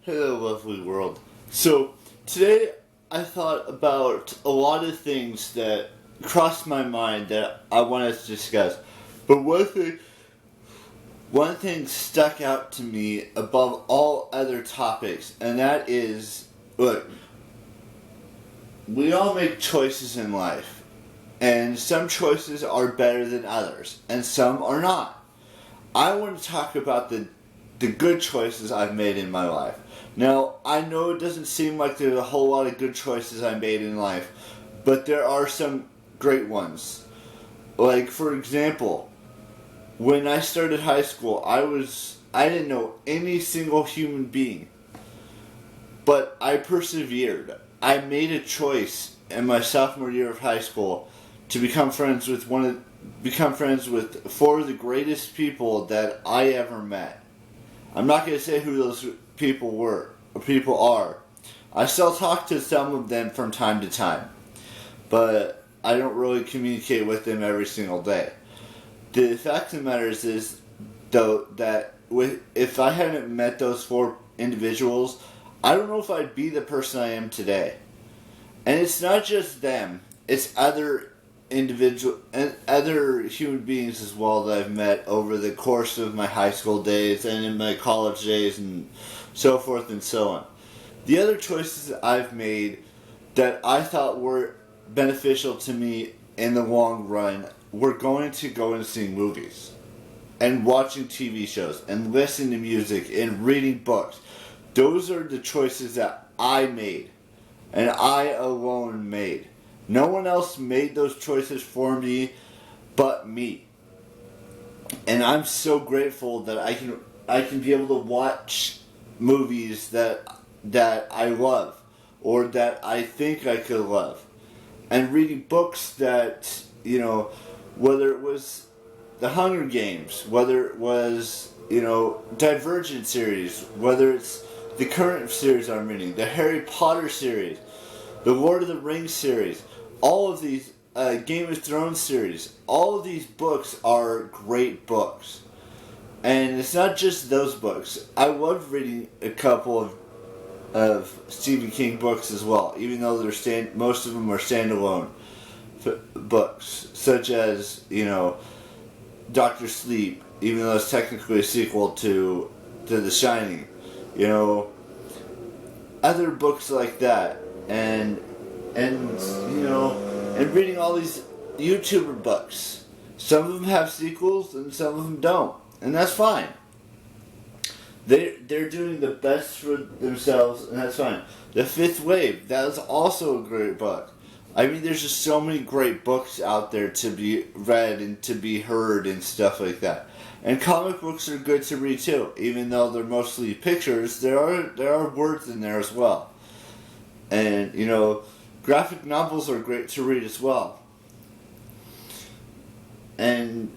Hello, lovely world. So, today I thought about a lot of things that crossed my mind that I wanted to discuss. But one thing stuck out to me above all other topics, and that is, look, we all make choices in life, and some choices are better than others, and some are not. I want to talk about the good choices I've made in my life. Now, I know it doesn't seem like there's a whole lot of good choices I made in life, but there are some great ones. Like, for example, when I started high school, I didn't know any single human being, but I persevered. I made a choice in my sophomore year of high school to become friends with four of the greatest people that I ever met. I'm not going to say who those people are. I still talk to some of them from time to time, but I don't really communicate with them every single day. The fact of the matter is though, that if I hadn't met those four individuals, I don't know if I'd be the person I am today. And it's not just them, it's other human beings as well that I've met over the course of my high school days and in my college days and so forth and so on. The other choices that I've made that I thought were beneficial to me in the long run were going to go and see movies and watching TV shows and listening to music and reading books. Those are the choices that I made and I alone made. No one else made those choices for me but me. And I'm so grateful that I can be able to watch movies that I love or that I think I could love. And reading books that, whether it was the Hunger Games, whether it was, Divergent series, whether it's the current series I'm reading, the Harry Potter series, the Lord of the Rings series, all of these Game of Thrones series, all of these books are great books. And it's not just those books. I love reading a couple of Stephen King books as well, even though most of them are standalone books, such as, Doctor Sleep, even though it's technically a sequel to The Shining. Other books like that. And reading all these YouTuber books. Some of them have sequels and some of them don't. And that's fine. They're doing the best for themselves, and that's fine. The Fifth Wave, that is also a great book. I mean, there's just so many great books out there to be read and to be heard and stuff like that. And comic books are good to read too, even though they're mostly pictures. There are words in there as well. And graphic novels are great to read as well. And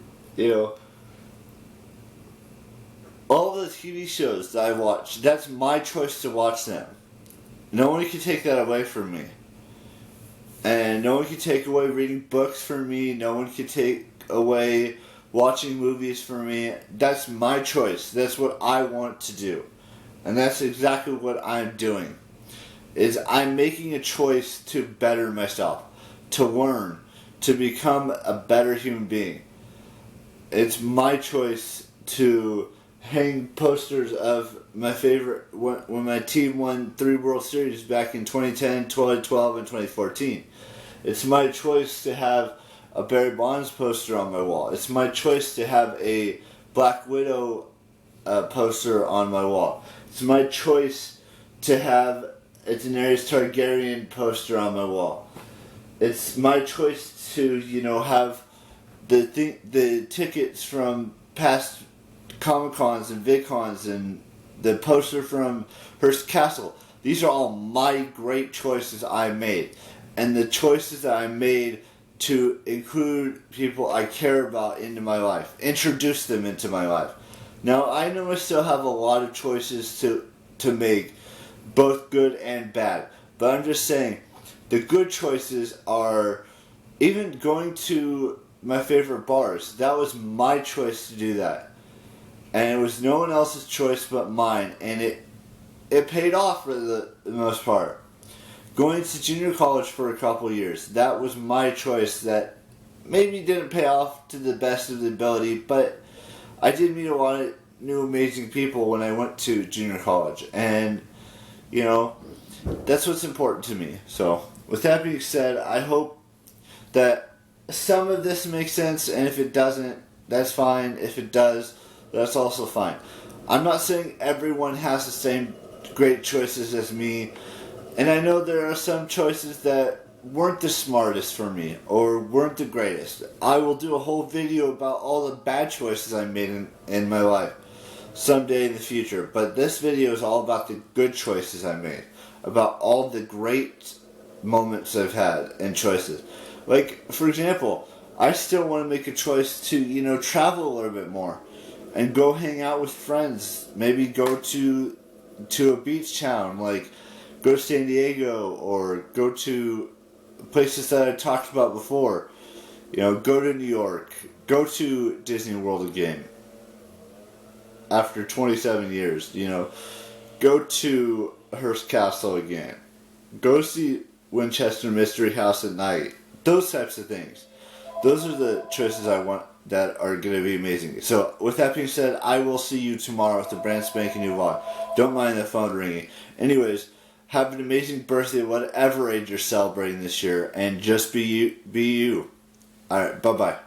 all the TV shows that I watch, that's my choice to watch them. No one can take that away from me. And no one can take away reading books from me. No one can take away watching movies from me. That's my choice. That's what I want to do. And that's exactly what I'm doing. Is I'm making a choice to better myself, to learn, to become a better human being. It's my choice to hang posters of my favorite, when my team won 3 World Series back in 2010, 2012, and 2014. It's my choice to have a Barry Bonds poster on my wall. It's my choice to have a Black Widow poster on my wall. It's my choice to have a Daenerys Targaryen poster on my wall. It's my choice to, have the tickets from past Comic-Cons and VidCons and the poster from Hearst Castle. These are all my great choices I made. And the choices that I made to include people I care about into my life. Introduce them into my life. Now, I know I still have a lot of choices to make, both good and bad. But I'm just saying, the good choices are even going to my favorite bars. That was my choice to do that. And it was no one else's choice but mine. And it paid off for the most part. Going to junior college for a couple years, that was my choice that maybe didn't pay off to the best of the ability, but I did meet a lot of new amazing people when I went to junior college, and you know, that's what's important to me. So with that being said, I hope that some of this makes sense, and if it doesn't, that's fine. If it does, that's also fine. I'm not saying everyone has the same great choices as me, and I know there are some choices that weren't the smartest for me or weren't the greatest. I will do a whole video about all the bad choices I made in my life someday in the future, but this video is all about the good choices I made, about all the great moments I've had and choices. Like, for example, I still want to make a choice to, travel a little bit more and go hang out with friends. Maybe go to a beach town, like go to San Diego or go to places that I talked about before. Go to New York, go to Disney World again after 27 years, go to Hearst Castle again, go see Winchester Mystery House at night, those types of things. Those are the choices I want that are going to be amazing. So, with that being said, I will see you tomorrow with the brand spanking new vlog. Don't mind the phone ringing. Anyways, have an amazing birthday, whatever age you're celebrating this year, and just be you. Be you. Alright, bye-bye.